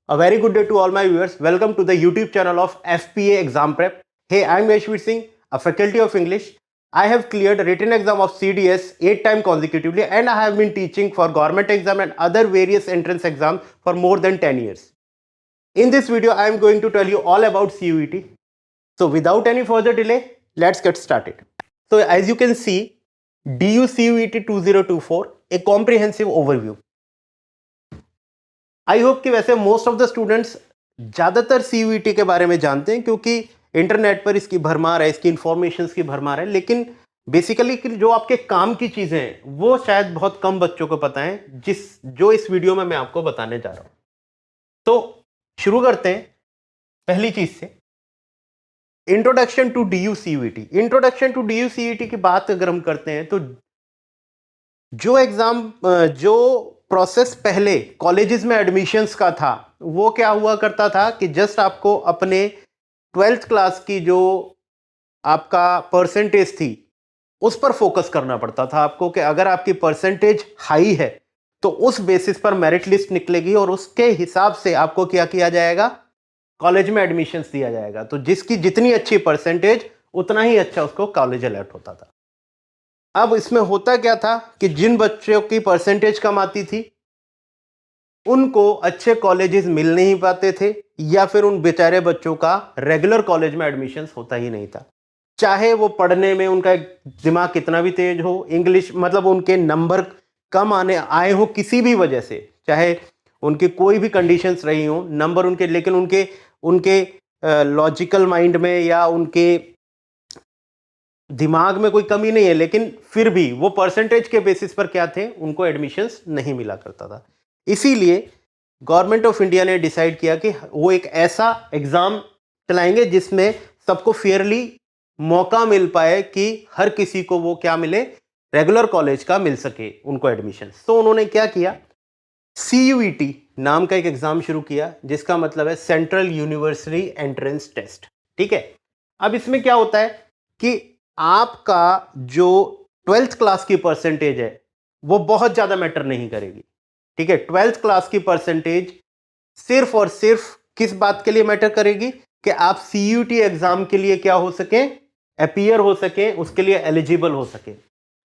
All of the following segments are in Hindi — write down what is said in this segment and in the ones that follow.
A very good day to all my viewers. Welcome to the YouTube channel of FPA Exam Prep. Hey, I'm Yashveer Singh, a faculty of English. I have cleared written exam of CDS 8 times consecutively and I have been teaching for government exam and other various entrance exams for more than 10 years. In this video, I am going to tell you all about CUET. So without any further delay, let's get started. So as you can see, DU CUET 2024, a comprehensive overview. I hope कि वैसे मोस्ट ऑफ द स्टूडेंट्स ज़्यादातर सीयूईटी के बारे में जानते हैं क्योंकि इंटरनेट पर इसकी भरमार है, इसकी इंफॉर्मेशन की भरमार है, लेकिन बेसिकली जो आपके काम की चीज़ें हैं वो शायद बहुत कम बच्चों को पता है, जो इस वीडियो में मैं आपको बताने जा रहा हूँ। तो शुरू करते हैं पहली चीज़ से, introduction to DU CUET. Introduction to DU CUET की बात अगर हम करते हैं तो जो प्रोसेस पहले कॉलेजेस में एडमिशन्स का था वो क्या हुआ करता था कि जस्ट आपको अपने 12th क्लास की जो आपका परसेंटेज थी उस पर फोकस करना पड़ता था आपको कि अगर आपकी परसेंटेज हाई है तो उस बेसिस पर मेरिट लिस्ट निकलेगी और उसके हिसाब से आपको क्या किया जाएगा, कॉलेज में एडमिशन्स दिया जाएगा। तो जिसकी जितनी अच्छी परसेंटेज उतना ही अच्छा उसको कॉलेज अलॉट होता था। अब इसमें होता क्या था कि जिन बच्चों की परसेंटेज कम आती थी उनको अच्छे कॉलेजेस मिल नहीं पाते थे या फिर उन बेचारे बच्चों का रेगुलर कॉलेज में एडमिशन्स होता ही नहीं था। चाहे वो पढ़ने में उनका दिमाग कितना भी तेज हो, इंग्लिश मतलब उनके नंबर कम आए हो किसी भी वजह से, चाहे उनकी कोई भी कंडीशंस रही हो नंबर उनके, लेकिन उनके लॉजिकल माइंड में या उनके दिमाग में कोई कमी नहीं है, लेकिन फिर भी वो परसेंटेज के बेसिस पर क्या थे, उनको एडमिशन्स नहीं मिला करता था। इसीलिए गवर्नमेंट ऑफ इंडिया ने डिसाइड किया कि वो एक ऐसा एग्जाम चलाएंगे जिसमें सबको फेयरली मौका मिल पाए कि हर किसी को वो क्या मिले, रेगुलर कॉलेज का मिल सके उनको एडमिशन। तो उन्होंने क्या किया, CUET नाम का एक एग्जाम शुरू किया जिसका मतलब है सेंट्रल यूनिवर्सिटी एंट्रेंस टेस्ट। ठीक है, अब इसमें क्या होता है कि आपका जो 12th क्लास की परसेंटेज है वो बहुत ज्यादा मैटर नहीं करेगी। ठीक है, 12th क्लास की परसेंटेज सिर्फ और सिर्फ किस बात के लिए मैटर करेगी कि आप CUET एग्जाम के लिए क्या हो सके, अपीयर हो सके, उसके लिए एलिजिबल हो सके।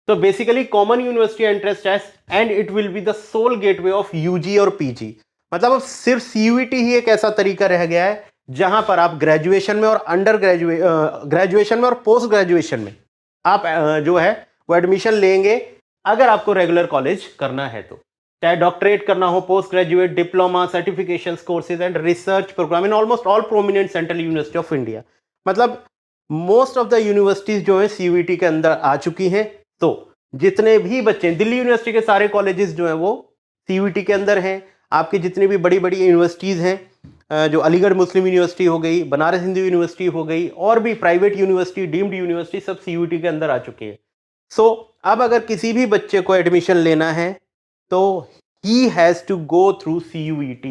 तो basically common university entrance test and it will be the sole gateway of UG और पीजी। मतलब अब सिर्फ CUET ही एक ऐसा तरीका रह गया है जहां पर आप ग्रेजुएशन में और ग्रेजुएशन में और पोस्ट ग्रेजुएशन में आप जो है वो एडमिशन लेंगे अगर आपको रेगुलर कॉलेज करना है तो, चाहे डॉक्टरेट करना हो, post graduate, diploma, certification courses and research program in almost all prominent central university of India. मतलब मोस्ट ऑफ द यूनिवर्सिटीज जो है CUET के अंदर आ चुकी हैं। तो जितने भी बच्चे, दिल्ली यूनिवर्सिटी के सारे कॉलेजेस जो हैं वो CUET के अंदर हैं। आपकी जितनी भी बड़ी बड़ी यूनिवर्सिटीज़ हैं, जो अलीगढ़ मुस्लिम यूनिवर्सिटी हो गई, बनारस हिंदू यूनिवर्सिटी हो गई, और भी प्राइवेट यूनिवर्सिटी, डीम्ड यूनिवर्सिटी, सब CUET के अंदर आ चुकी हैं। सो अब अगर किसी भी बच्चे को एडमिशन लेना है तो he has to go through CUET।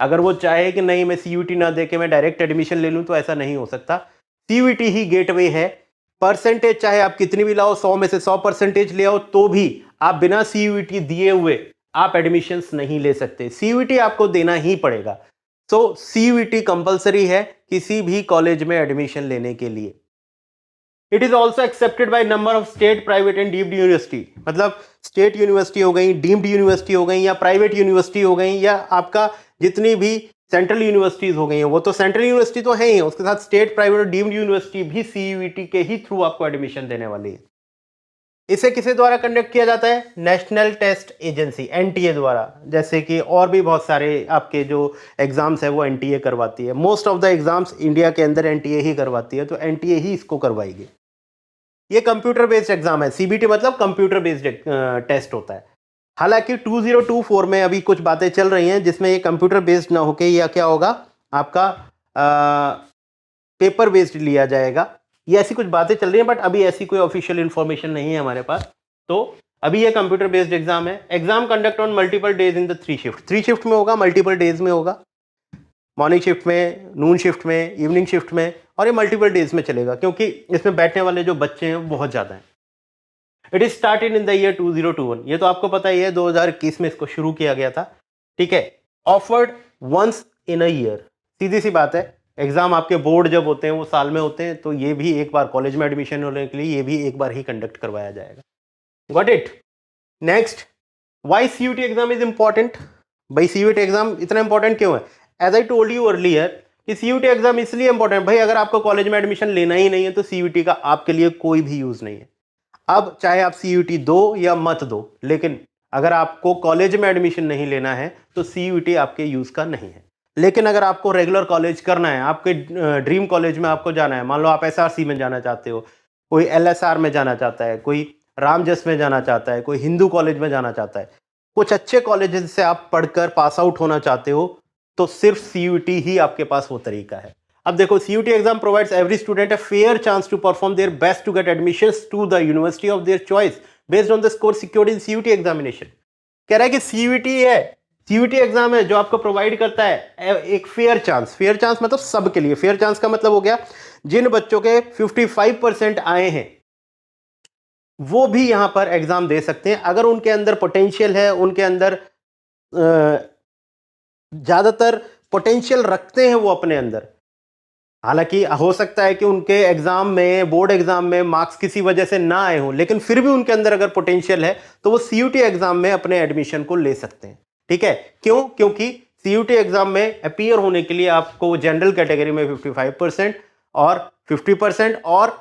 अगर वो चाहे कि नहीं मैं CUET ना दे के मैं डायरेक्ट एडमिशन ले लूँ तो ऐसा नहीं हो सकता। CUET ही गेटवे है। परसेंटेज चाहे आप कितनी भी लाओ, 100 में से 100 परसेंटेज ले आओ तो भी आप बिना CUET दिए हुए आप एडमिशन्स नहीं ले सकते। CUET आपको देना ही पड़ेगा। सो CUET कंपलसरी है किसी भी कॉलेज में एडमिशन लेने के लिए। It is also accepted by number of state, private and deemed university. मतलब स्टेट यूनिवर्सिटी हो गई, डीम्ड यूनिवर्सिटी हो गई, या प्राइवेट यूनिवर्सिटी हो गई, या आपका जितनी भी सेंट्रल यूनिवर्सिटीज हो गई हैं, वो तो सेंट्रल यूनिवर्सिटी तो है ही, उसके साथ स्टेट, प्राइवेट और डीम्ड यूनिवर्सिटी भी CUET के ही थ्रू आपको एडमिशन देने वाली है। इसे किसे द्वारा कंडक्ट किया जाता है, नेशनल टेस्ट एजेंसी NTA द्वारा। जैसे कि और भी बहुत सारे आपके जो एग्जाम्स है वो NTA करवाती है। Most of the exams India के अंदर NTA ही करवाती है, तो NTA ही इसको करवाएगी। ये कंप्यूटर बेस्ड एग्जाम है। CBT मतलब कंप्यूटर बेस्ड टेस्ट होता है। हालांकि 2024 में अभी कुछ बातें चल रही हैं जिसमें ये कंप्यूटर बेस्ड ना होके या क्या होगा, आपका पेपर बेस्ड लिया जाएगा। ये ऐसी कुछ बातें चल रही हैं, बट अभी ऐसी कोई ऑफिशियल इंफॉर्मेशन नहीं है हमारे पास। तो अभी ये कंप्यूटर बेस्ड एग्जाम है। Exam conduct on multiple days in the 3 shift. 3 shift में होगा, मल्टीपल डेज में होगा, मॉर्निंग शिफ्ट में, नून शिफ्ट में, इवनिंग शिफ्ट में, और ये मल्टीपल डेज में चलेगा क्योंकि इसमें बैठने वाले जो बच्चे हैं वो बहुत ज़्यादा हैं। It is started in the year 2021। ये तो आपको पता ही है, 2021 में इसको शुरू किया गया था। ठीक है, offered once in a year. सीधी सी बात है, एग्जाम आपके बोर्ड जब होते हैं वो साल में होते हैं, तो ये भी एक बार कॉलेज में एडमिशन होने के लिए ये भी एक बार ही कंडक्ट करवाया जाएगा। Got it. Next, why CUET exam is important. भाई सीयूटी एग्जाम इतना इंपॉर्टेंट क्यों है? As I told you earlier कि सीयूटी एग्जाम इसलिए इंपॉर्टेंट, भाई अगर आपको कॉलेज में एडमिशन लेना ही नहीं है तो सीयूटी का आपके लिए कोई भी यूज नहीं है। अब चाहे आप सीयूटी दो या मत दो, लेकिन अगर आपको कॉलेज में एडमिशन नहीं लेना है तो सीयूटी आपके यूज का नहीं है। लेकिन अगर आपको रेगुलर कॉलेज करना है, आपके ड्रीम कॉलेज में आपको जाना है, मान लो आप एसआरसी में जाना चाहते हो, कोई एलएसआर में जाना चाहता है, कोई रामजस में जाना चाहता है, कोई हिंदू कॉलेज में जाना चाहता है, कुछ अच्छे कॉलेज से आप पढ़कर पास आउट होना चाहते हो, तो सिर्फ सीयूटी ही आपके पास वो तरीका है। अब देखो, CUT exam provides every student a fair chance to perform their best to get admissions to the university of their choice based on the score secured in CUT examination. कह रहा है कि CUT है, CUT एग्जाम है जो आपको प्रोवाइड करता है एक फेयर चांस। फेयर चांस मतलब सबके लिए। फेयर चांस का मतलब हो गया जिन बच्चों के 55% आए हैं वो भी यहां पर एग्जाम दे सकते हैं, अगर उनके अंदर पोटेंशियल है, उनके अंदर ज्यादातर पोटेंशियल रखते हैं वो अपने अंदर। हालांकि हो सकता है कि उनके एग्जाम में, बोर्ड एग्जाम में मार्क्स किसी वजह से ना आए हों, लेकिन फिर भी उनके अंदर अगर पोटेंशियल है तो वो CUT एग्जाम में अपने एडमिशन को ले सकते हैं। ठीक है, क्यों? क्योंकि CUT एग्जाम में अपीयर होने के लिए आपको जनरल कैटेगरी में 55% और 50% और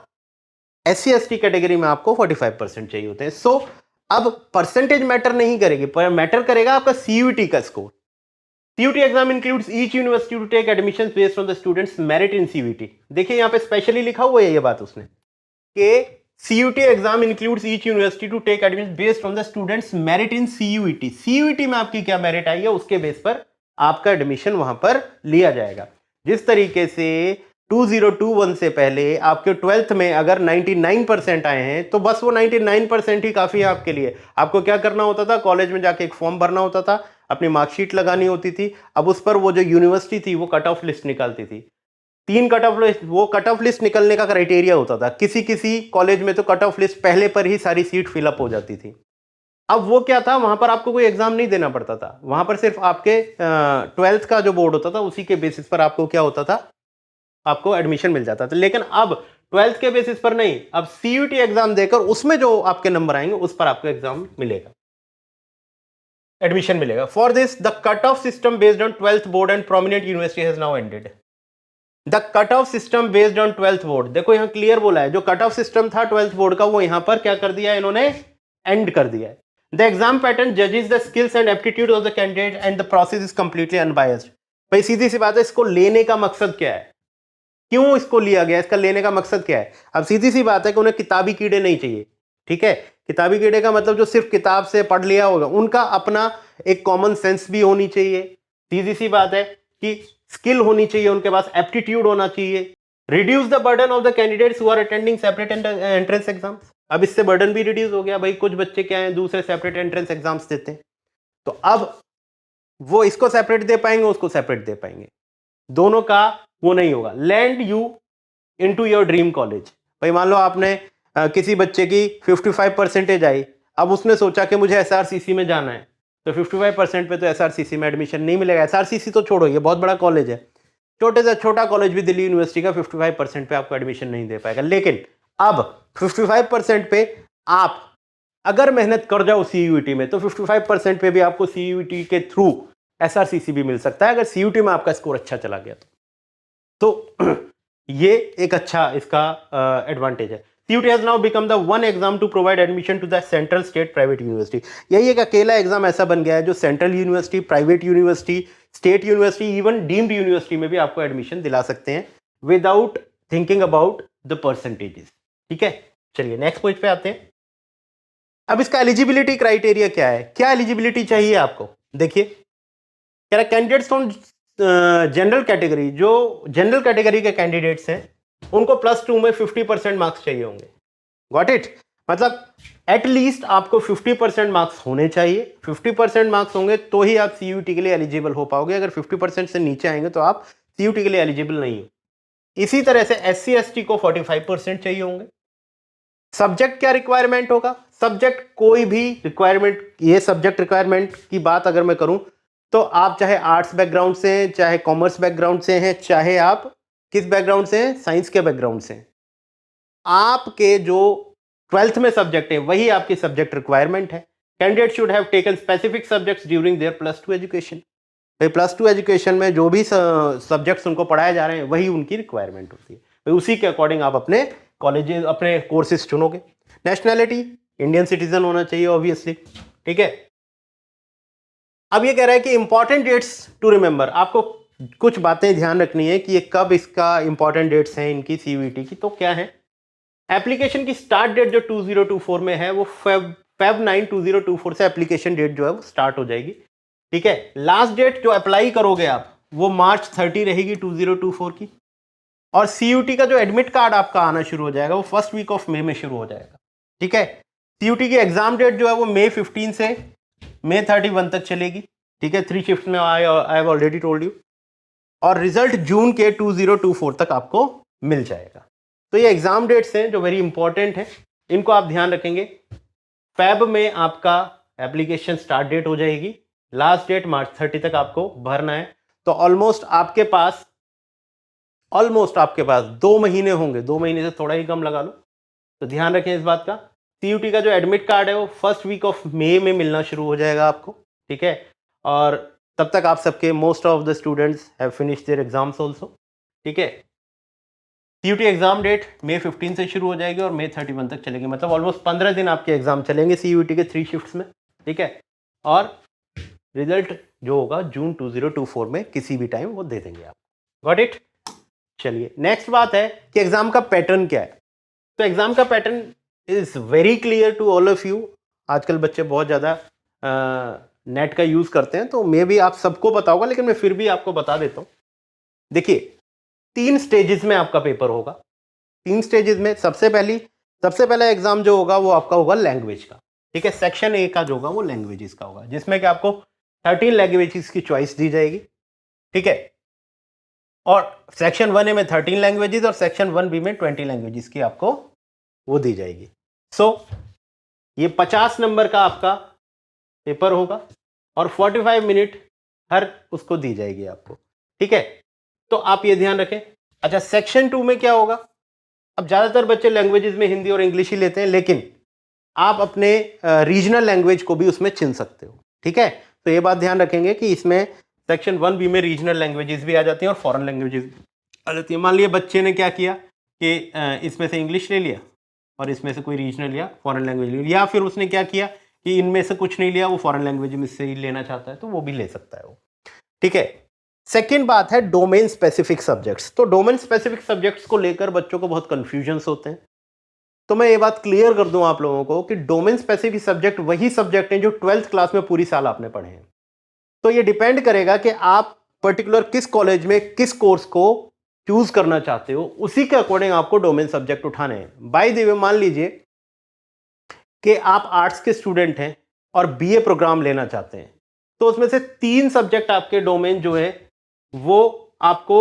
SC/ST कैटेगरी में आपको 45% चाहिए होते हैं। सो अब परसेंटेज मैटर नहीं करेगी, पर मैटर करेगा आपका CUT का score. CUT exam includes each university to take admissions based on the students' merit in CUT। देखिए यहाँ पे स्पेशली लिखा हुआ है ये बात उसने कि CUT exam includes each university to take admissions based on the students' merit in CUT। CUT में आपकी क्या मेरिट आई है उसके बेस पर आपका एडमिशन वहां पर लिया जाएगा। जिस तरीके से 2021 से पहले आपके 12th में अगर 99% आए हैं तो बस वो 99% ही काफी है आपके लिए। आपको क्या करना होता था? कॉलेज में जाके एक फॉर्म भरना होता था, अपनी मार्कशीट लगानी होती थी, अब उस पर वो जो यूनिवर्सिटी थी वो कट ऑफ लिस्ट निकालती थी। 3 कट ऑफ लिस्ट, वो कट ऑफ लिस्ट निकलने का क्राइटेरिया होता था। किसी किसी कॉलेज में तो कट ऑफ लिस्ट पहले पर ही सारी सीट फिलअप हो जाती थी। अब वो क्या था, वहां पर आपको कोई एग्जाम नहीं देना पड़ता था, वहां पर सिर्फ आपके 12th का जो बोर्ड होता था उसी के बेसिस पर आपको क्या होता था, आपको एडमिशन मिल जाता था। लेकिन अब 12th के बेसिस पर नहीं, अब CUT एग्जाम देकर उसमें जो आपके नंबर आएंगे उस पर आपको एग्जाम मिलेगा, एडमिशन मिलेगा। For this the cut off system based on 12th board and prominent university has now ended. The cut off system based on 12th board, देखो यहां क्लियर बोला है, जो कट ऑफ सिस्टम था 12th बोर्ड का वो यहां पर क्या कर दिया है इन्होंने, एंड कर दिया है। द एग्जाम पैटर्न जजेस the skills and aptitude of the candidate and the process is completely unbiased. भाई सीधी सी बात है, इसको लेने का मकसद क्या है, क्यों इसको लिया गया, इसका लेने का मकसद क्या है? अब सीधी सी बात है कि उन्हें किताबी कीड़े नहीं चाहिए। ठीक है, किताबी कीड़े का मतलब जो सिर्फ किताब से पढ़ लिया होगा, उनका अपना एक कॉमन सेंस भी होनी चाहिए। सीधी सी बात है कि स्किल होनी चाहिए उनके पास, एप्टीट्यूड होना चाहिए। Reduce the burden of the candidates who are attending separate entrance exams. अब इससे बर्डन भी रिड्यूस हो गया, भाई कुछ बच्चे क्या है दूसरे सेपरेट एंट्रेंस एग्जाम्स देते हैं, तो अब वो इसको सेपरेट दे पाएंगे, उसको सेपरेट दे पाएंगे, दोनों का वो नहीं होगा। Land you into your dream college. भाई मान लो आपने किसी बच्चे की 55% आई, अब उसने सोचा कि मुझे SRCC में जाना है, तो 55% पे तो SRCC में एडमिशन नहीं मिलेगा। SRCC तो छोड़ो, ये बहुत बड़ा कॉलेज है, छोटे से छोटा कॉलेज भी दिल्ली यूनिवर्सिटी का 55% पे आपको एडमिशन नहीं दे पाएगा। लेकिन अब 55% पे आप अगर मेहनत कर जाओ CUT में तो 55% पे भी आपको CUT के थ्रू SRCC भी मिल सकता है, अगर CUT में आपका स्कोर अच्छा चला गया तो ये एक अच्छा इसका एडवांटेज है। CUT has now become the one exam to provide admission to the central state private university। यही एक अकेला एग्जाम ऐसा बन गया है जो central university, private university, state university, even deemed university में भी आपको एडमिशन दिला सकते हैं without thinking about the percentages. ठीक है, चलिए नेक्स्ट पेज पे आते हैं। अब इसका एलिजिबिलिटी क्राइटेरिया क्या है, क्या एलिजिबिलिटी चाहिए आपको? देखिए कह रहा है कैंडिडेट्स फ्रॉम जनरल कैटेगरी, जो जनरल कैटेगरी के कैंडिडेट्स हैं उनको +2 में 50% मार्क्स चाहिए होंगे। Got it? मतलब एटलीस्ट आपको 50% मार्क्स होने चाहिए। 50% मार्क्स होंगे तो ही आप CUT के लिए एलिजिबल हो पाओगे, अगर 50% से नीचे आएंगे तो आप CUT के लिए एलिजिबल नहीं हो। इसी तरह से SC/ST को 45% चाहिए होंगे। सब्जेक्ट क्या रिक्वायरमेंट होगा? सब्जेक्ट कोई भी रिक्वायरमेंट, ये सब्जेक्ट रिक्वायरमेंट की बात अगर मैं करूं तो आप चाहे आर्ट्स बैकग्राउंड से हैं, चाहे कॉमर्स बैकग्राउंड से हैं, चाहे आप किस बैकग्राउंड से हैं, साइंस के बैकग्राउंड से हैं, आपके जो 12th में सब्जेक्ट है वही आपकी सब्जेक्ट रिक्वायरमेंट है। Candidate should have taken specific subjects during their +2 education. भाई +2 एजुकेशन में जो भी सब्जेक्ट्स उनको पढ़ाए जा रहे हैं वही उनकी रिक्वायरमेंट होती है, भाई उसी के अकॉर्डिंग आप अपने कॉलेजेस अपने कोर्सेज चुनोगे। नेशनैलिटी इंडियन सिटीजन होना चाहिए ऑब्वियसली, ठीक है। अब ये कह रहा है कि इंपॉर्टेंट डेट्स टू रिमेंबर, आपको कुछ बातें ध्यान रखनी है कि ये कब इसका इंपॉर्टेंट डेट्स हैं इनकी सीयूईटी की। तो क्या है, एप्लीकेशन की स्टार्ट डेट जो 2024 में है वो फेब 9 2024 से एप्लीकेशन डेट जो है वो स्टार्ट हो जाएगी, ठीक है। लास्ट डेट जो अप्लाई करोगे आप वो मार्च 30 रहेगी 2024 की। और सीयूटी का जो एडमिट कार्ड आपका आना शुरू हो जाएगा वो फर्स्ट वीक ऑफ मई में शुरू हो जाएगा, ठीक है। सीयूटी की एग्जाम डेट जो है वो मई 15 से मई 31 तक चलेगी, ठीक है। 3 शिफ्ट में I have already told you. और रिजल्ट जून के 2024 तक आपको मिल जाएगा। तो ये एग्जाम डेट्स हैं जो वेरी इंपॉर्टेंट हैं, इनको आप ध्यान रखेंगे। फेब में आपका एप्लीकेशन स्टार्ट डेट हो जाएगी, लास्ट डेट मार्च 30 तक आपको भरना है। तो ऑलमोस्ट आपके पास 2 महीने होंगे, 2 महीने से थोड़ा ही कम लगा लो। तो ध्यान रखें इस बात का। सीयूटी का जो एडमिट कार्ड है वो फर्स्ट वीक ऑफ मई में मिलना शुरू हो जाएगा आपको, ठीक है। और तब तक आप सबके most of the students have finished their exams also, ठीक है। सीयूटी एग्जाम डेट मई 15 से शुरू हो जाएगी और मई 31 तक चलेगी, मतलब ऑलमोस्ट 15 दिन आपके एग्जाम चलेंगे सीयूटी के 3 शिफ्ट्स में, ठीक है। और रिजल्ट जो होगा जून 2024 में किसी भी टाइम वो दे देंगे आप। Got it. चलिए नेक्स्ट बात है कि एग्जाम का पैटर्न क्या है। तो एग्जाम का pattern is very clear to all of you. आजकल बच्चे बहुत ज़्यादा नेट का यूज़ करते हैं, तो मे भी आप सबको पता होगा, लेकिन मैं फिर भी आपको बता देता हूँ। देखिए 3 स्टेजेस में आपका पेपर होगा। 3 स्टेजेस में सबसे पहला एग्जाम जो होगा वो आपका होगा लैंग्वेज का, ठीक है। सेक्शन ए का जो होगा वो लैंग्वेजेस का होगा, जिसमें कि आपको 13 लैंग्वेजेस की चॉइस दी जाएगी, ठीक है। और सेक्शन 1 ए में 13 लैंग्वेजेस और सेक्शन 1 बी में 20 लैंग्वेजेस की आपको वो दी जाएगी। सो ये 50 नंबर का आपका पेपर होगा और 45 मिनट हर उसको दी जाएगी आपको, ठीक है। तो आप ये ध्यान रखें। अच्छा, सेक्शन 2 में क्या होगा। अब ज़्यादातर बच्चे लैंग्वेजेस में हिंदी और इंग्लिश ही लेते हैं, लेकिन आप अपने रीजनल लैंग्वेज को भी उसमें चुन सकते हो, ठीक है। तो ये बात ध्यान रखेंगे कि इसमें सेक्शन 1 बी में रीजनल लैंग्वेजेस भी आ जाती हैं और फॉरेन लैंग्वेजेस आ जाती हैं। मान लिया बच्चे ने क्या किया कि इसमें से इंग्लिश ले लिया और इसमें से कोई रीजनल या फॉरेन लैंग्वेज ले लिया, या फिर उसने क्या किया कि इनमें से कुछ नहीं लिया, वो फॉरेन लैंग्वेज में से ही लेना चाहता है तो वो भी ले सकता है वो, ठीक है। सेकेंड बात है डोमेन स्पेसिफिक सब्जेक्ट्स। तो डोमेन स्पेसिफिक सब्जेक्ट्स को लेकर बच्चों को बहुत कन्फ्यूजन्स होते हैं। तो मैं ये बात क्लियर कर दूं आप लोगों को कि डोमेन स्पेसिफिक सब्जेक्ट वही सब्जेक्ट हैं जो 12th क्लास में पूरी साल आपने पढ़े हैं। तो ये डिपेंड करेगा कि आप पर्टिकुलर किस कॉलेज में किस कोर्स को चूज करना चाहते हो, उसी के अकॉर्डिंग आपको डोमेन सब्जेक्ट उठाने हैं। बाय द वे मान लीजिए कि आप आर्ट्स के स्टूडेंट हैं और बीए प्रोग्राम लेना चाहते हैं, तो उसमें से 3 सब्जेक्ट आपके डोमेन जो है वो आपको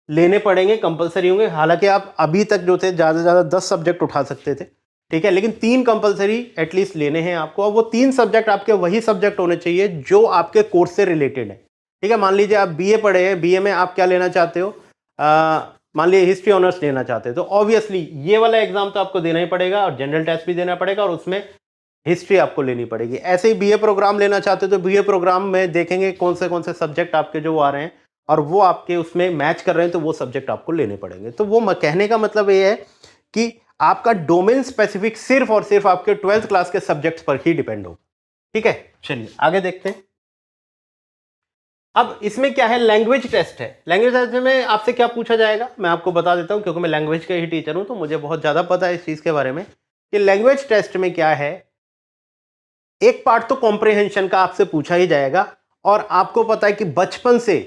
लेने पड़ेंगे, कंपलसरी होंगे। हालांकि आप अभी तक जो थे ज़्यादा से ज़्यादा 10 सब्जेक्ट उठा सकते थे, ठीक है, लेकिन 3 कंपलसरी एटलीस्ट लेने हैं आपको। और वो 3 सब्जेक्ट आपके वही सब्जेक्ट होने चाहिए जो आपके कोर्स से रिलेटेड है, ठीक है। मान लीजिए आप बीए पढ़े हैं, बीए में आप क्या लेना चाहते हो, मान लीजिए हिस्ट्री ऑनर्स लेना चाहते हैं, तो ऑब्वियसली ये वाला एग्जाम तो आपको देना ही पड़ेगा और जनरल टेस्ट भी देना पड़ेगा और उसमें हिस्ट्री आपको लेनी पड़ेगी। ऐसे ही बीए प्रोग्राम लेना चाहते हो तो बीए प्रोग्राम में देखेंगे कौन से सब्जेक्ट आपके जो आ रहे हैं और वो आपके उसमें मैच कर रहे हैं, तो वो सब्जेक्ट आपको लेने पड़ेंगे। तो वो कहने का मतलब ये है कि आपका डोमेन स्पेसिफिक सिर्फ और सिर्फ आपके 12th क्लास के सब्जेक्ट्स पर ही डिपेंड होगा, ठीक है। चलिए आगे देखते हैं। अब इसमें क्या है, लैंग्वेज टेस्ट है। लैंग्वेज टेस्ट में आपसे क्या पूछा जाएगा मैं आपको बता देता हूं, क्योंकि मैं लैंग्वेज का ही टीचर हूं तो मुझे बहुत ज़्यादा पता है इस चीज़ के बारे में कि लैंग्वेज टेस्ट में क्या है। एक पार्ट तो कॉम्प्रिहेंशन का आपसे पूछा ही जाएगा और आपको पता है कि बचपन से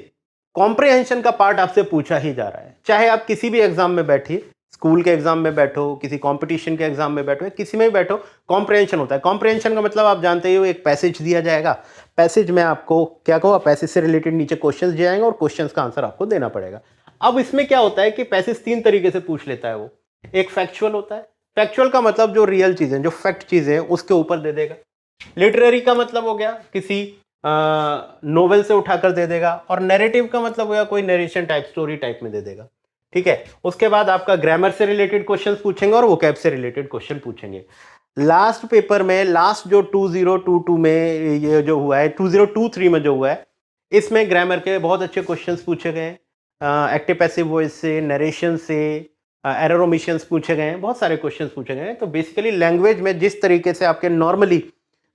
कॉम्प्रिहेंशन का पार्ट आपसे पूछा ही जा रहा है। चाहे आप किसी भी एग्जाम में बैठिए, स्कूल के एग्जाम में बैठो, किसी कंपटीशन के एग्जाम में बैठो, किसी में भी बैठो, कॉम्प्रिहेंशन होता है। कॉम्प्रिहेंशन का मतलब आप जानते ही हो, एक पैसेज दिया जाएगा, पैसेज में आपको क्या कहूँगा, पैसेज से रिलेटेड नीचे क्वेश्चंस दिए जाएंगे और क्वेश्चंस का आंसर आपको देना पड़ेगा। अब इसमें क्या होता है कि पैसेज 3 तरीके से पूछ लेता है वो। एक फैक्चुअल होता है, फैक्चुअल का मतलब जो रियल चीज़ें, जो फैक्ट चीज़ें हैं उसके ऊपर दे देगा। लिटरेरी का मतलब हो गया किसी नोवेल से उठाकर दे देगा, और नैरेटिव का मतलब हुआ कोई नरेशन टाइप, स्टोरी टाइप में दे देगा। ठीक है, उसके बाद आपका ग्रामर से रिलेटेड क्वेश्चन पूछेंगे और वोकैब से रिलेटेड क्वेश्चन पूछेंगे। लास्ट पेपर में, लास्ट जो 2022 में ये जो हुआ है, 2023 में जो हुआ है, इसमें ग्रामर के बहुत अच्छे क्वेश्चंस पूछे गए, एक्टिव पैसिव वॉइस से, नरेशन से, एरर ओमिशंस पूछे गए हैं, बहुत सारे क्वेश्चंस पूछे गए हैं। तो बेसिकली लैंग्वेज में जिस तरीके से आपके नॉर्मली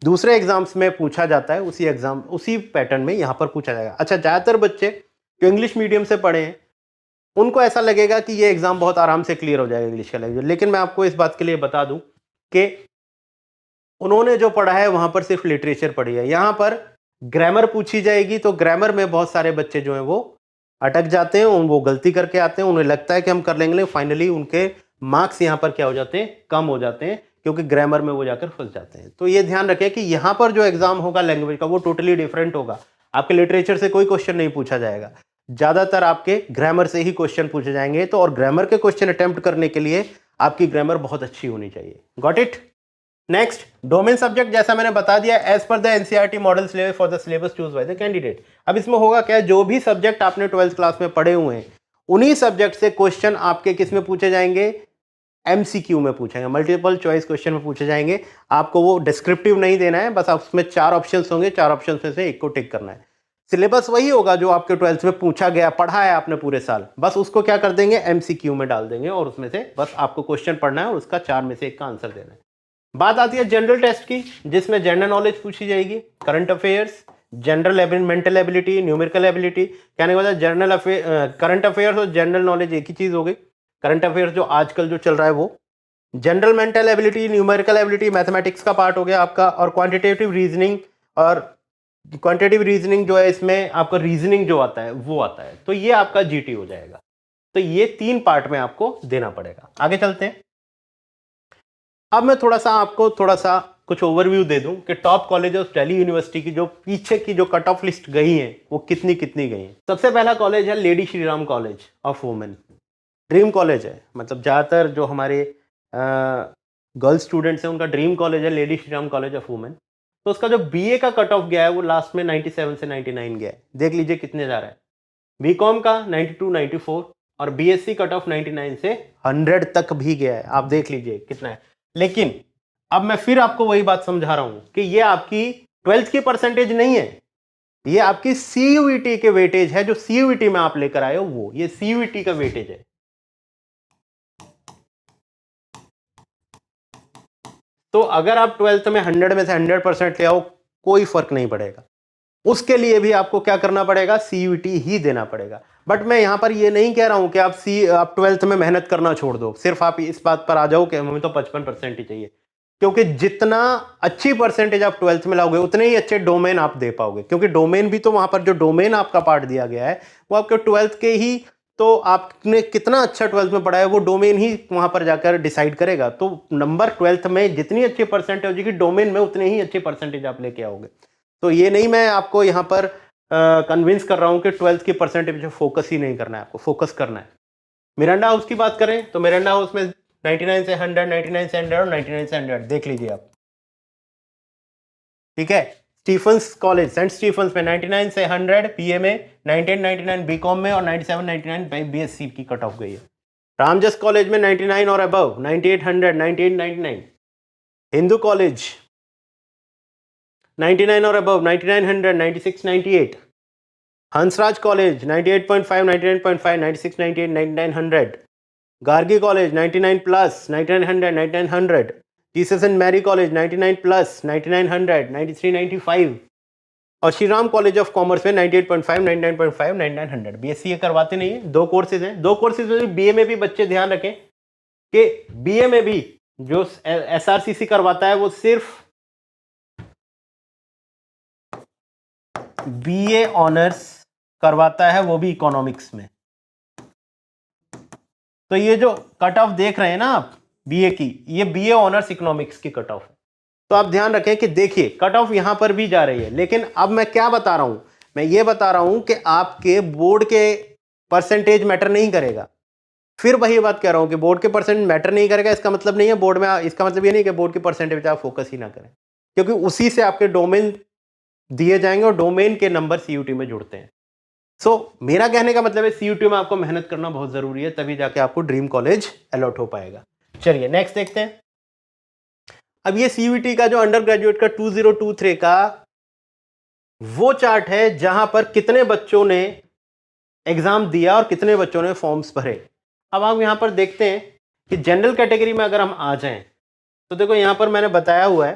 दूसरे एग्जाम्स में पूछा जाता है, उसी पैटर्न में यहाँ पर पूछा जाएगा। अच्छा, ज़्यादातर बच्चे जो इंग्लिश मीडियम से पढ़े हैं उनको ऐसा लगेगा कि ये एग्जाम बहुत आराम से क्लियर हो जाएगा इंग्लिश का लैंग्वेज, लेकिन मैं आपको इस बात के लिए बता दूं कि उन्होंने जो पढ़ा है वहां पर सिर्फ लिटरेचर पढ़ी है। यहाँ पर ग्रामर पूछी जाएगी तो ग्रामर में बहुत सारे बच्चे जो हैं वो अटक जाते हैं, वो गलती करके आते हैं, उन्हें लगता है कि हम कर लेंगे, फाइनली उनके मार्क्स यहाँ पर क्या हो जाते हैं, कम हो जाते हैं, क्योंकि ग्रामर में वो जाकर फंस जाते हैं। तो ये ध्यान रखें कि यहाँ पर जो एग्जाम होगा लैंग्वेज का वो टोटली डिफरेंट होगा। आपके लिटरेचर से कोई क्वेश्चन नहीं पूछा जाएगा, ज्यादातर आपके ग्रामर से ही क्वेश्चन पूछे जाएंगे। तो और ग्रामर के क्वेश्चन अटेम्प्ट करने के लिए आपकी ग्रामर बहुत अच्छी होनी चाहिए। Got it? Next, domain subject, जैसा मैंने बता दिया, as per the NCERT model syllabus for the syllabus choose by the candidate. अब इसमें होगा क्या, जो भी सब्जेक्ट आपने 12th क्लास में पढ़े हुए हैं उन्हीं सब्जेक्ट से क्वेश्चन आपके किस में पूछे जाएंगे, एमसीक्यू में पूछेंगे, मल्टीपल चॉइस क्वेश्चन में पूछे जाएंगे। आपको वो डिस्क्रिप्टिव नहीं देना है, बस उसमें 4 ऑप्शंस होंगे, 4 ऑप्शंस में से एक को टिक करना है। सिलेबस वही होगा जो आपके 12th में पूछा गया, पढ़ा है आपने पूरे साल, बस उसको क्या कर देंगे, एमसीक्यू में डाल देंगे, और उसमें से बस आपको क्वेश्चन पढ़ना है और उसका 4 में से एक का आंसर देना है। बात आती है जनरल टेस्ट की, जिसमें जनरल नॉलेज पूछी जाएगी, current affairs, general mental ability, numerical ability. कहने का मतलब जनरल करंट अफेयर्स और जनरल नॉलेज एक ही चीज हो गई। करंट अफेयर्स जो आजकल जो चल रहा है वो, general mental ability, numerical ability mathematics का पार्ट हो गया आपका, और क्वांटिटेटिव रीजनिंग, और क्वांटिटेटिव रीजनिंग जो है इसमें आपका रीजनिंग जो आता है वो आता है, तो ये आपका जीटी हो जाएगा। तो ये 3 पार्ट में आपको देना पड़ेगा। आगे चलते हैं। अब मैं थोड़ा सा कुछ ओवरव्यू दे दूं कि top college of Delhi university की जो पीछे की जो कट ऑफ लिस्ट गई है वो कितनी कितनी गई हैं। सबसे पहला कॉलेज है lady Shri Ram college of women, dream college है, मतलब ज़्यादातर जो हमारे गर्ल्स स्टूडेंट्स हैं उनका ड्रीम कॉलेज है lady Shri Ram college of women. तो उसका जो बीए का कट ऑफ गया है वो लास्ट में 97 से 99 गया है। देख लीजिए कितने जा रहा है। बीकॉम का 92, 94, और बीएससी कट ऑफ 99 से 100 तक भी गया है। आप देख लीजिए कितना है। लेकिन अब मैं फिर आपको वही बात समझा रहा हूं कि ये आपकी 12th की परसेंटेज नहीं है, ये आपकी सीयूईटी के वेटेज है, जो सीयूईटी में आप लेकर आए हो वो, ये सीयूईटी का वेटेज है। तो अगर आप 12th में 100 में से 100% ले आओ, कोई फर्क नहीं पड़ेगा, उसके लिए भी आपको क्या करना पड़ेगा, सीयूईटी ही देना पड़ेगा। बट मैं यहां पर ये नहीं कह रहा हूं कि आप 12th में मेहनत करना छोड़ दो, सिर्फ आप इस बात पर आ जाओ कि हमें तो 55% ही चाहिए, क्योंकि जितना अच्छी परसेंटेज आप 12th में लाओगे उतने ही अच्छे डोमेन आप दे पाओगे, क्योंकि डोमेन भी तो वहां पर जो डोमेन आपका पार्ट दिया गया है वो आपके 12th के ही, तो आपने कितना अच्छा 12th में पढ़ा है वो डोमेन ही वहां पर जाकर डिसाइड करेगा। तो नंबर 12th में जितनी अच्छी परसेंटेज होगी डोमेन में उतनी ही अच्छी परसेंटेज आप लेके आओगे। तो ये नहीं मैं आपको यहाँ पर कन्विंस कर रहा हूँ कि 12th की परसेंटेज पे फोकस ही नहीं करना है, आपको फोकस करना है। मिरांडा हाउस की बात करें तो मिरांडा हाउस में 99 से 100, 99 से 100 और 99 से 100 देख लीजिए आप। ठीक है, स्टीफंस कॉलेज, सेंट स्टीफंस में 99 से 100 बीए में, 1999 बीकॉम में, और 97, 99 बीएससी की कट ऑफ गई है। रामजस कॉलेज में 99 और अबव, 9800, 9899। हिंदू कॉलेज 99 और above, 9900, 96, 98। Hansraj college 98.5, 99.5, 96, 98, 9900। Gargi college 99 plus, 9900, 9900। Jesus and Mary college 99 plus, 9900, 93, 95। और Shri Ram college of commerce में 98.5, 99.5, 9900। बीएससी ये करवाते नहीं है, 2 कोर्सेज हैं। 2 कोर्सेज में बीए में भी बच्चे ध्यान रखें कि बीए में भी जो एसआरसीसी करवाता है वो सिर्फ बीए ऑनर्स करवाता है, वो भी इकोनॉमिक्स में। तो ये जो कट ऑफ देख रहे हैं ना आप बीए की, ये बीए ऑनर्स इकोनॉमिक्स की कट ऑफ है। तो आप ध्यान रखें कि देखिए कट ऑफ यहां पर भी जा रही है, लेकिन अब मैं क्या बता रहा हूं, मैं ये बता रहा हूं कि आपके बोर्ड के परसेंटेज मैटर नहीं करेगा। फिर वही बात कह रहा हूं कि बोर्ड के परसेंट मैटर नहीं करेगा, इसका मतलब नहीं है बोर्ड में, इसका मतलब ये नहीं कि बोर्ड के परसेंटेज आप फोकस ही ना करें, क्योंकि उसी से आपके डोमेन दिए जाएंगे और डोमेन के नंबर सीयूटी में जुड़ते हैं। मेरा कहने का मतलब है सीयूटी में आपको मेहनत करना बहुत जरूरी है, तभी जाके आपको ड्रीम कॉलेज अलॉट हो पाएगा। चलिए नेक्स्ट देखते हैं। अब ये सीयूटी का जो अंडर ग्रेजुएट का 2023 का वो चार्ट है जहां पर कितने बच्चों ने एग्जाम दिया और कितने बच्चों ने फॉर्म्स भरे। अब आप यहां पर देखते हैं कि जनरल कैटेगरी में अगर हम आ जाएं तो देखो यहां पर मैंने बताया हुआ है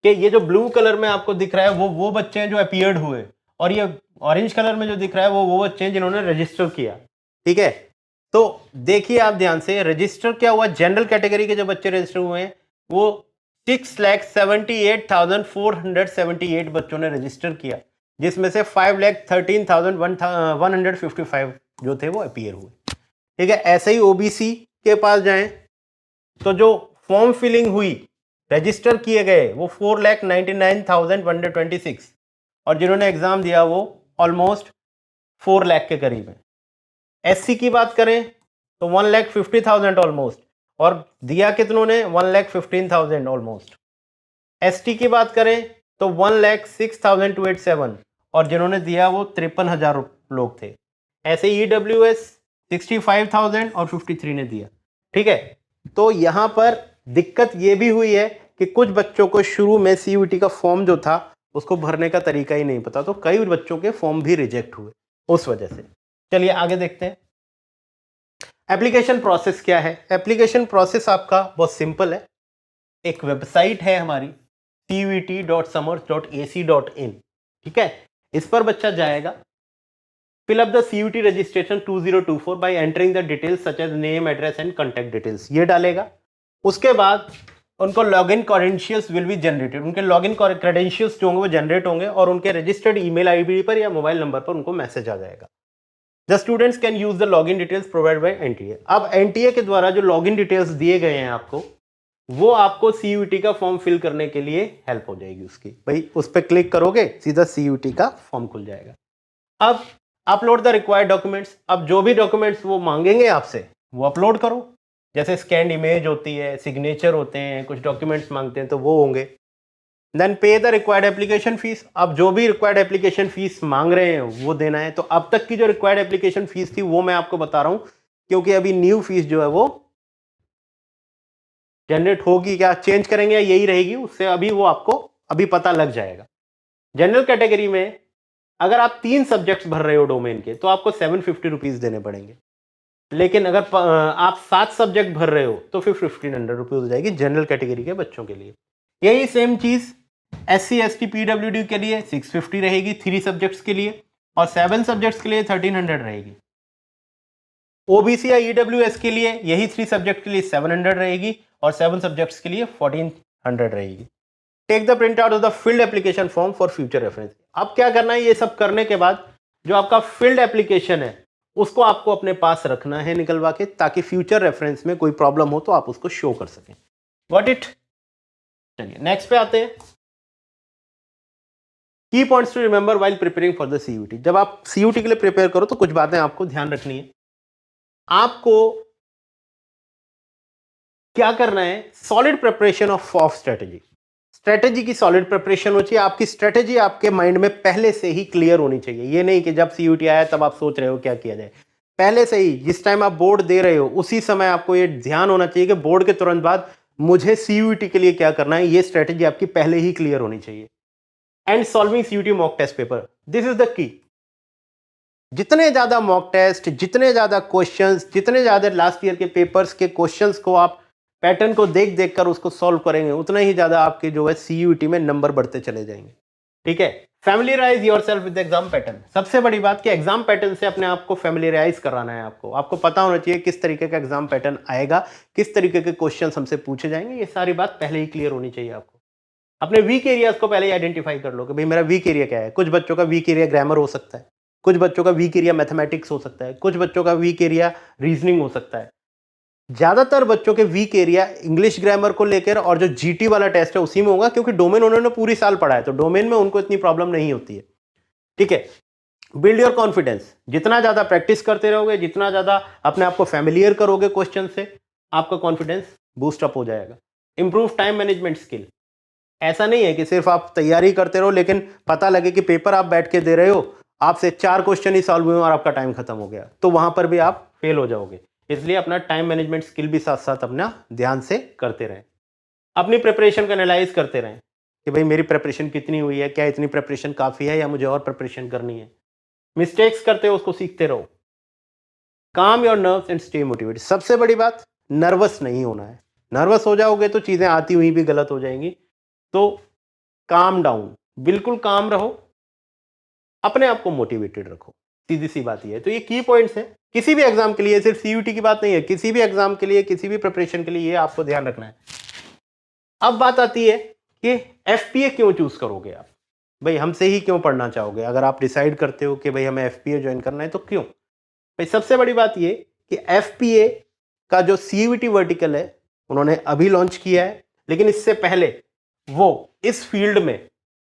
कि ये जो ब्लू कलर में आपको दिख रहा है वो बच्चे हैं जो अपीयर्ड हुए, और ये ऑरेंज कलर में जो दिख रहा है वो बच्चे हैं जिन्होंने रजिस्टर किया। ठीक है, तो देखिए आप ध्यान से, रजिस्टर क्या हुआ, जनरल कैटेगरी के जो बच्चे रजिस्टर हुए हैं वो 6,78,478 बच्चों ने रजिस्टर किया, जिसमें से 5,13,155 जो थे वो अपीयर हुए। ठीक है, ऐसे ही ओबीसी के पास जाएं तो जो फॉर्म फिलिंग हुई, रजिस्टर किए गए वो 4,99,126, और जिन्होंने एग्जाम दिया वो ऑलमोस्ट 4 लाख के करीब है। एससी की बात करें तो 1,50,000 ऑलमोस्ट, और दिया कितनों ने 1,15,000 ऑलमोस्ट। एसटी की बात करें तो 1,06,287, और जिन्होंने दिया वो 53,000 लोग थे। ऐसे ईडब्ल्यूएस 65,000 और 53 ने दिया। ठीक है, तो यहां पर दिक्कत ये भी हुई है कि कुछ बच्चों को शुरू में सीयूटी का फॉर्म जो था उसको भरने का तरीका ही नहीं पता, तो कई बच्चों के फॉर्म भी रिजेक्ट हुए उस वजह से। चलिए आगे देखते हैं एप्लीकेशन प्रोसेस क्या है। एप्लीकेशन प्रोसेस आपका बहुत सिंपल है। एक वेबसाइट है हमारी cut.summers.ac.in, ठीक है, इस पर बच्चा जाएगा, fill up the CUT registration 2024 by entering the details such as name, address and contact details, ये डालेगा। उसके बाद उनको login credentials will be generated, उनके लॉगिन क्रेडेंशियल्स जो होंगे वो जनरेट होंगे और उनके रजिस्टर्ड ईमेल आईडी पर या मोबाइल नंबर पर उनको मैसेज आ जाएगा। The students can use the login details provide by NTA. अब एनटीए के द्वारा जो लॉगिन डिटेल्स दिए गए हैं आपको, वो आपको सीयूटी का फॉर्म फिल करने के लिए हेल्प हो जाएगी उसकी। भाई उस पर क्लिक करोगे सीधा सीयूटी का फॉर्म खुल जाएगा। अब अपलोड द रिक्वायर्ड डॉक्यूमेंट्स, अब जो भी डॉक्यूमेंट्स वो मांगेंगे आपसे वो अपलोड करो, जैसे स्कैन इमेज होती है, सिग्नेचर होते हैं, कुछ डॉक्यूमेंट्स मांगते हैं तो वो होंगे। देन पे द रिक्वायर्ड एप्लीकेशन फीस, अब जो भी रिक्वायर्ड एप्लीकेशन फीस मांग रहे हैं वो देना है। तो अब तक की जो रिक्वायर्ड एप्लीकेशन फीस थी वो मैं आपको बता रहा हूं, क्योंकि अभी न्यू फीस जो है वो जनरेट होगी, क्या चेंज करेंगे या यही रहेगी, उससे अभी वो आपको अभी पता लग जाएगा। जनरल कैटेगरी में अगर आप 3 सब्जेक्ट्स भर रहे हो डोमेन के तो आपको 750 रुपीज देने पड़ेंगे, लेकिन अगर आप 7 सब्जेक्ट भर रहे हो तो फिर 1500 रुपीज हो जाएगी जनरल कैटेगरी के बच्चों के लिए। यही सेम चीज SC ST PWD के लिए 650 रहेगी 3 सब्जेक्ट्स के लिए, और 7 सब्जेक्ट्स के लिए 1300 रहेगी। ओबीसी या ईडब्ल्यूएस के लिए यही 3 सब्जेक्ट के लिए 700 रहेगी और 7 सब्जेक्ट्स के लिए 1400 रहेगी। Take the print out of the field application form for future reference. अब क्या करना है, ये सब करने के बाद जो आपका फील्ड एप्लीकेशन है उसको आपको अपने पास रखना है निकलवा के, ताकि फ्यूचर रेफरेंस में कोई प्रॉब्लम हो तो आप उसको शो कर सकें। Got it? चलिए नेक्स्ट पे आते हैं। Key points to remember while preparing for the CUET. जब आप सीयूटी के लिए प्रिपेयर करो तो कुछ बातें आपको ध्यान रखनी है। आपको क्या करना है, सॉलिड प्रिपरेशन ऑफ स्ट्रेटेजी की सॉलिड प्रिपरेशन हो चाहिए। आपकी स्ट्रेटेजी आपके माइंड में पहले से ही क्लियर होनी चाहिए। ये नहीं कि जब सीयूटी आया तब आप सोच रहे हो क्या किया जाए। पहले से ही जिस टाइम आप बोर्ड दे रहे हो उसी समय आपको ये ध्यान होना चाहिए कि बोर्ड के तुरंत बाद मुझे सीयूटी के लिए क्या करना है, ये स्ट्रेटेजी आपकी पहले ही क्लियर होनी चाहिए। And solving CUET mock test paper, this is the key. जितने ज्यादा मॉक टेस्ट, जितने ज्यादा क्वेश्चंस, जितने ज्यादा लास्ट ईयर के पेपर्स के क्वेश्चंस को आप पैटर्न को देख देख कर उसको सॉल्व करेंगे, उतना ही ज्यादा आपके जो है सीयूटी में नंबर बढ़ते चले जाएंगे। ठीक है, फैमिलियराइज योरसेल्फ विद एग्जाम पैटर्न। सबसे बड़ी बात कि एग्जाम पैटर्न से अपने आप को फैमिलियराइज कराना है। आपको पता होना चाहिए किस तरीके का एग्जाम पैटर्न आएगा, किस तरीके के क्वेश्चन हमसे पूछे जाएंगे। ये सारी बात पहले ही क्लियर होनी चाहिए आपको। अपने वीक एरियाज को पहले ही आइडेंटिफाई कर लो कि भाई मेरा वीक एरिया क्या है। कुछ बच्चों का वीक एरिया ग्रामर हो सकता है, कुछ बच्चों का वीक एरिया मैथमेटिक्स हो सकता है, कुछ बच्चों का वीक एरिया रीजनिंग हो सकता है। ज्यादातर बच्चों के वीक एरिया इंग्लिश ग्रामर को लेकर और जो जीटी वाला टेस्ट है उसी में होगा, क्योंकि डोमेन उन्होंने पूरी साल पढ़ा है तो डोमेन में उनको इतनी प्रॉब्लम नहीं होती है। ठीक है, बिल्ड योर कॉन्फिडेंस। जितना ज्यादा प्रैक्टिस करते रहोगे, जितना ज्यादा अपने आप को फैमिलियर करोगे क्वेश्चन से, आपका कॉन्फिडेंस बूस्ट अप हो जाएगा। Improve time management skill. ऐसा नहीं है कि सिर्फ आप तैयारी करते रहो लेकिन पता लगे कि पेपर आप बैठ के दे रहे हो, आपसे 4 क्वेश्चन ही सॉल्व हुए और आपका टाइम खत्म हो गया, तो वहां पर भी आप फेल हो जाओगे। इसलिए अपना टाइम मैनेजमेंट स्किल भी साथ साथ अपना ध्यान से करते रहें। अपनी प्रिपरेशन का एनालाइज करते रहें कि भाई मेरी प्रिपरेशन कितनी हुई है, क्या इतनी प्रिपरेशन काफ़ी है या मुझे और प्रिपरेशन करनी है। मिस्टेक्स करते हो उसको सीखते रहो। काम your nerves and stay motivated. सबसे बड़ी बात, नर्वस नहीं होना है। नर्वस हो जाओगे तो चीज़ें आती हुई भी गलत हो जाएंगी। तो काम डाउन, बिल्कुल काम रहो, अपने आप को मोटिवेटेड रखो, सीधी सी बात ये है। तो ये की पॉइंट्स हैं किसी भी एग्जाम के लिए, सिर्फ सीयूटी की बात नहीं है, किसी भी एग्जाम के लिए, किसी भी प्रिपरेशन के लिए ये आपको ध्यान रखना है। अब बात आती है कि एफपीए क्यों चूज करोगे आप, भाई हमसे ही क्यों पढ़ना चाहोगे। अगर आप डिसाइड करते हो कि भाई हमें एफपीए ज्वाइन करना है तो क्यों। भाई सबसे बड़ी बात ये कि एफपीए का जो सीयूटी वर्टिकल है उन्होंने अभी लॉन्च किया है, लेकिन इससे पहले वो इस फील्ड में,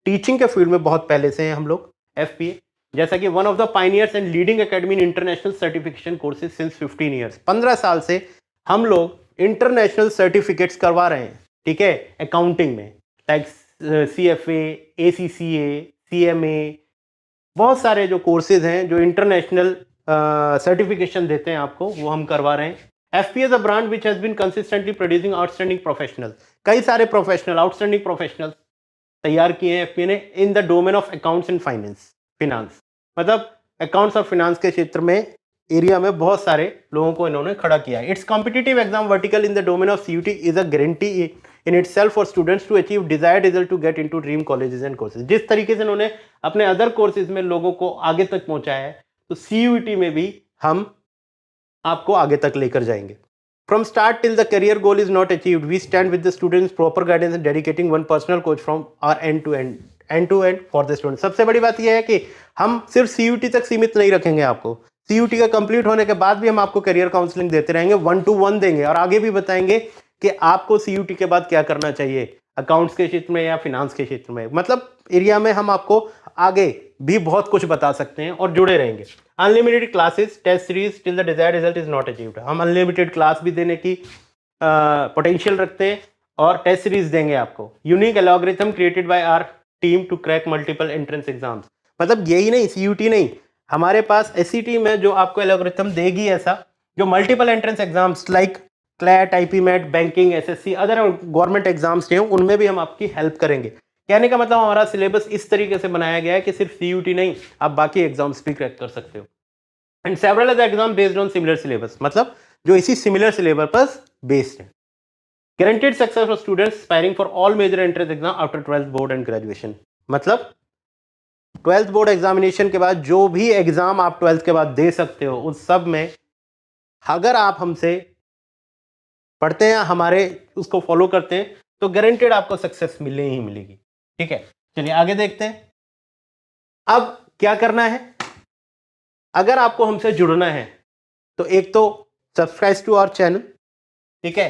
टीचिंग के फील्ड में बहुत पहले से हैं हम लोग। एफपीए जैसा कि one of the Pioneers and leading academy in international certification courses since 15 years, 15 साल से हम लोग इंटरनेशनल सर्टिफिकेट्स करवा रहे हैं, ठीक है, अकाउंटिंग में, लाइक CFA, ACCA, CMA, बहुत सारे जो कोर्सेज हैं जो इंटरनेशनल सर्टिफिकेशन देते हैं आपको, वो हम करवा रहे हैं। FPA is a brand which has been consistently producing outstanding professionals, कई सारे प्रोफेशनल, आउटस्टैंडिंग प्रोफेशनल्स तैयार किए हैं एफपीए ने इन the domain of accounts and finance, मतलब अकाउंट्स और फिनांस के क्षेत्र में, एरिया में बहुत सारे लोगों को इन्होंने खड़ा किया है। It's competitive exam vertical in the domain of CUET is a guarantee in itself for students to achieve desired result to get into dream colleges and courses. जिस तरीके से इन्होंने अपने अदर कोर्सेज में लोगों को आगे तक पहुंचाया है, तो सीयूटी में भी हम आपको आगे तक लेकर जाएंगे। From start till the career goal is not achieved, we stand with the students, proper guidance and dedicating one personal coach from our end to end for the student। सबसे बड़ी बात यह है कि हम सिर्फ सीयूटी तक सीमित नहीं रखेंगे आपको। सीयूटी का कंप्लीट होने के बाद भी हम आपको करियर काउंसलिंग देते रहेंगे, 1-to-1 देंगे और आगे भी बताएंगे कि आपको सीयूटी के बाद क्या करना चाहिए, अकाउंट्स के क्षेत्र में या फिनांस के क्षेत्र में, मतलब एरिया में हम आपको आगे भी बहुत कुछ बता सकते हैं और जुड़े रहेंगे। Unlimited classes, test series till the desired result is not achieved. हम अनलिमिटेड क्लास भी देने की पोटेंशियल रखते हैं और टेस्ट सीरीज देंगे आपको। Unique algorithm created by our team to crack multiple entrance exams, मतलब यही नहीं, सीयूटी नहीं, हमारे पास ऐसी टीम है जो आपको एल्गोरिथम देगी ऐसा, जो multiple entrance exams like CLAT, IPMAT, banking, SSC, other government exams जो हैं उनमें भी हम आपकी हेल्प करेंगे। कहने का मतलब हमारा सिलेबस इस तरीके से बनाया गया है कि सिर्फ सीयूटी नहीं, आप बाकी एग्जाम्स भी क्रैक कर सकते हो। And several other exam based on similar syllabus, मतलब जो इसी सिमिलर सिलेबस पर बेस्ड है। Guaranteed success for students aspiring for all major entrance exam after 12th board and graduation, मतलब 12th बोर्ड एग्जामिनेशन के बाद जो भी एग्जाम आप 12th के बाद दे सकते हो, उस सब में अगर आप हमसे पढ़ते हैं, हमारे उसको फॉलो करते हैं, तो गारंटेड आपको सक्सेस मिलनी ही मिलेगी। ठीक है, चलिए आगे देखते हैं। अब क्या करना है, अगर आपको हमसे जुड़ना है तो एक तो सब्सक्राइब टू आवर चैनल, ठीक है,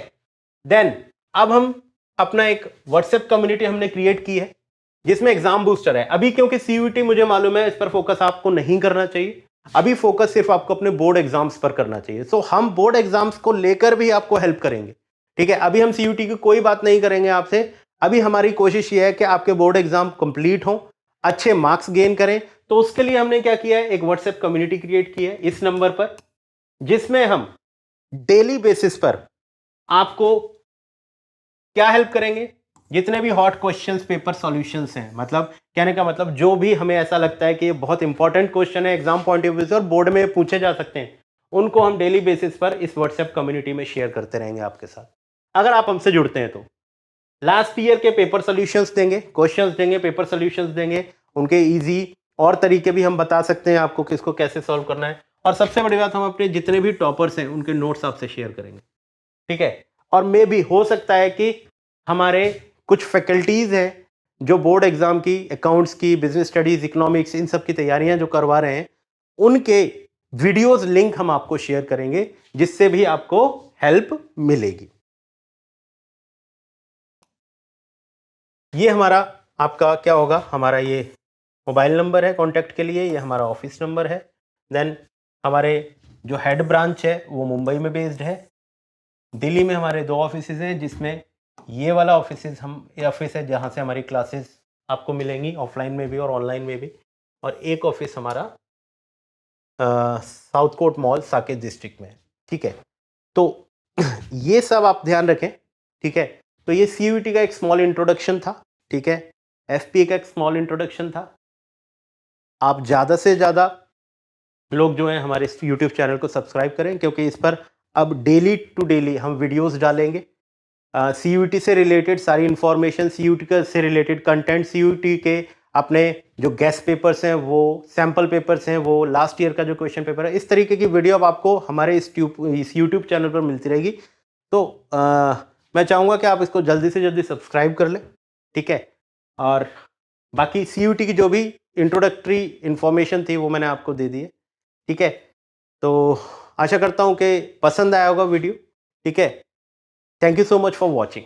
देन अब हम अपना एक व्हाट्सएप कम्युनिटी हमने क्रिएट की है जिसमें एग्जाम बूस्टर है। अभी क्योंकि सीयूटी मुझे मालूम है इस पर फोकस आपको नहीं करना चाहिए, अभी फोकस सिर्फ आपको अपने बोर्ड एग्जाम्स पर करना चाहिए। सो हम बोर्ड एग्जाम्स को लेकर भी आपको हेल्प करेंगे, ठीक है। अभी हम सीयूटी की कोई बात नहीं करेंगे आपसे, अभी हमारी कोशिश ये है कि आपके बोर्ड एग्जाम कंप्लीट हो, अच्छे मार्क्स गेन करें। तो उसके लिए हमने क्या किया है, एक व्हाट्सएप कम्युनिटी क्रिएट की है इस नंबर पर, जिसमें हम डेली बेसिस पर आपको क्या हेल्प करेंगे, जितने भी हॉट क्वेश्चंस, पेपर सॉल्यूशंस हैं, मतलब कहने का मतलब जो भी हमें ऐसा लगता है कि ये बहुत इंपॉर्टेंट क्वेश्चन है एग्जाम पॉइंट ऑफ व्यू से और बोर्ड में पूछे जा सकते हैं, उनको हम डेली बेसिस पर इस व्हाट्सएप कम्युनिटी में शेयर करते रहेंगे आपके साथ, अगर आप हमसे जुड़ते हैं तो। लास्ट ईयर के पेपर सॉल्यूशंस देंगे, क्वेश्चंस देंगे, पेपर सॉल्यूशंस देंगे, उनके इजी और तरीके भी हम बता सकते हैं आपको किसको कैसे सॉल्व करना है। और सबसे बड़ी बात, हम अपने जितने भी टॉपर्स हैं उनके नोट्स आपसे शेयर करेंगे, ठीक है। और मे भी हो सकता है कि हमारे कुछ फैकल्टीज हैं जो बोर्ड एग्जाम की, अकाउंट्स की, बिजनेस स्टडीज, इकोनॉमिक्स, इन सब की तैयारियां जो करवा रहे हैं, उनके वीडियोस लिंक हम आपको शेयर करेंगे, जिससे भी आपको हेल्प मिलेगी। ये हमारा आपका क्या होगा, हमारा ये मोबाइल नंबर है कॉन्टैक्ट के लिए, ये हमारा ऑफिस नंबर है। देन हमारे जो हेड ब्रांच है वो मुंबई में बेस्ड है। दिल्ली में हमारे 2 ऑफिसेज हैं, जिसमें ये वाला ऑफिस है जहाँ से हमारी क्लासेस आपको मिलेंगी, ऑफलाइन में भी और ऑनलाइन में भी। और एक ऑफिस हमारा south court mall Saket district में है, ठीक है। तो ये सब आप ध्यान रखें, ठीक है। तो ये CUET का एक स्मॉल इंट्रोडक्शन था, ठीक है। FPA का एक स्मॉल इंट्रोडक्शन था। आप ज़्यादा से ज़्यादा लोग जो हैं हमारे इस यूट्यूब चैनल को सब्सक्राइब करें, क्योंकि इस पर अब डेली टू डेली हम वीडियोस डालेंगे। CUET से रिलेटेड सारी इंफॉर्मेशन, CUET से रिलेटेड कंटेंट, CUET के अपने जो गेस्ट पेपर्स हैं, वो सैम्पल पेपर्स हैं, वो लास्ट ईयर का जो क्वेश्चन पेपर है, इस तरीके की वीडियो अब आपको हमारे इस यूट्यूब चैनल पर मिलती रहेगी। तो मैं चाहूँगा कि आप इसको जल्दी से जल्दी सब्सक्राइब कर लें, ठीक है। और बाकी CUET की जो भी इंट्रोडक्टरी इन्फॉर्मेशन थी वो मैंने आपको दे दी है, ठीक है। तो आशा करता हूँ कि पसंद आया होगा वीडियो, ठीक है। Thank you so much for watching.